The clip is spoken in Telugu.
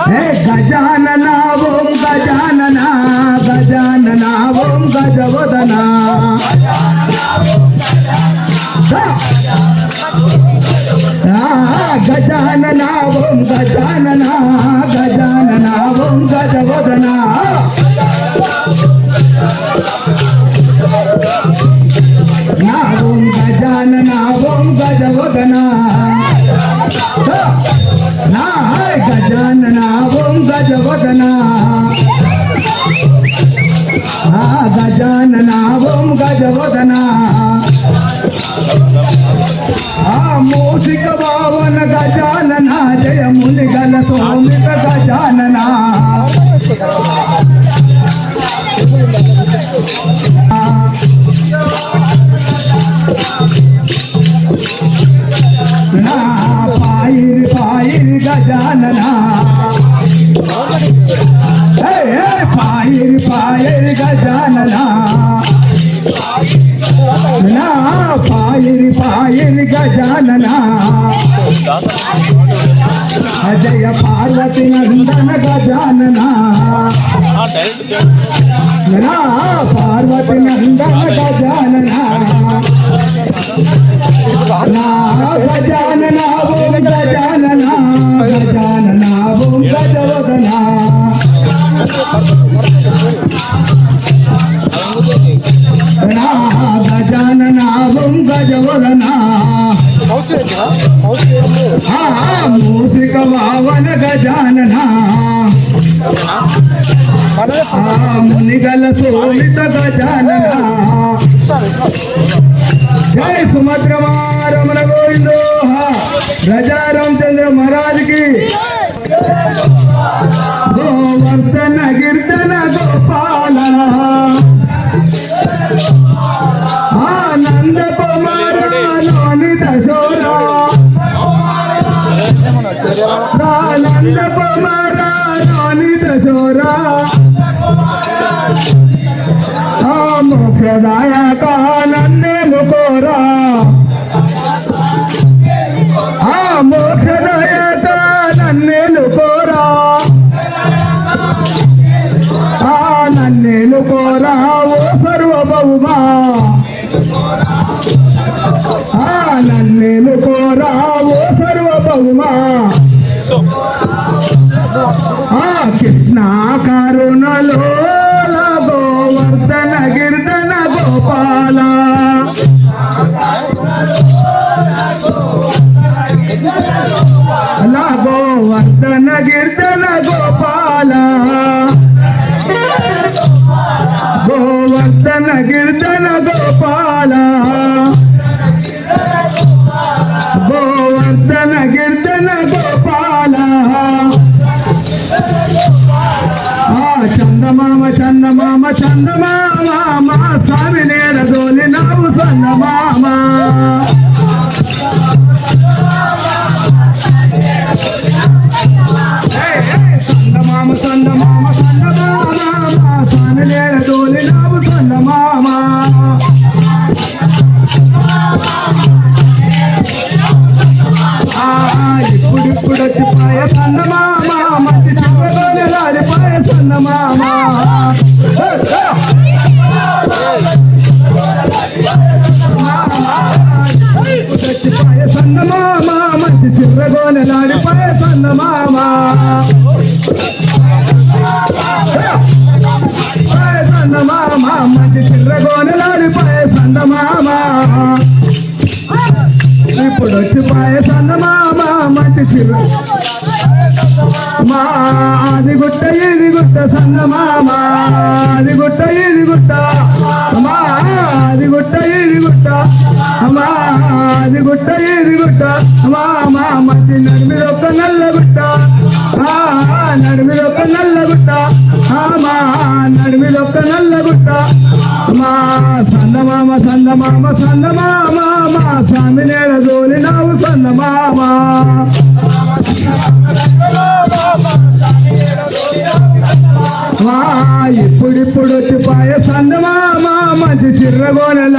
గజానన ఓం గజానన గజానన ఓం గజవదన గజానన ఓం గజానన గజానన ఓం గజవదన ఓం గజానన ఓం గజవదన గజానన ఓం గజవదన గజానన ఓం గజవదన మూషిక భావన గజానన జయ మునిగల సోమిత గజానన పాయిరి పాయిరి గజానన పాయిరి పాయిరి గజానన పాయిరి పాయిరి గజానన అజయ పార్వతి నందన గజానన పార్వతి నందన గజానన గజానన ఓం గజానన గజానన ఓం గజవదన గజానన ఓం గజవదన మూషిక వావన గజానన మునిగల సోమిత గజానన जय सुमद्रमा रमण गोविंदो राजा रामचंद्र महाराज की गोवर्धन कीर्तन गोपाल आनंद कुमार नोनित शोरा आनंद कुमार नोनित शोरा मोक्षदायक नन्ने मुकोरा मोक्षदायक नन्ने लुकोरा नन्ने लुकोरा वो सर्वभौमा नन्ने लुकोरा वो सर्वभौमा कृष्णा करुणलो गोवर्धन कीर्तन गोपाल गोवर्धन कीर्तन गोपाल गोवर्धन कीर्तन गोपाल गोवर्धन कीर्तन गोपाल చందమామ చందమామ చందమామ స్వామి నేరదోలి నావు చందమామ చందమామ చందమామ చందమామ స్వామి నేరదోలి నావు చందమామ ఇప్పుడిప్పుడు వచ్చిపోయే చందమామ మంచి చంద్రగోని రాలిపోయే చందమామ చచ్చిపోయే చందమామ మంచి చిర్రగోని రాలిపోయే చందమామ చందమామ మంచి చిర్రగోని రాలిపోయే చందమామ ఇప్పుడు వచ్చిపోయే చందమామ మంచి చిర్ర అది గుట్ట ఇది గుట్ట చందమామ అది గుట్ట ఇది గుట్ట అది గుట్ట ఇది గుట్ట అది గుట్ట ఇది గుట్ట మంచి నడిమిదొక్క నల్ల గుట్ట నడిమిదొక్క నల్ల గుట్ట నడిమిదొక్క నల్ల గుట్ట చందమామ చందమామ చందమామ స్వామి నేల దోలి నావు చందమామ ఇప్పుడిప్పుడు వచ్చిపోయే చందమామ మంచి చిర్రగోనెల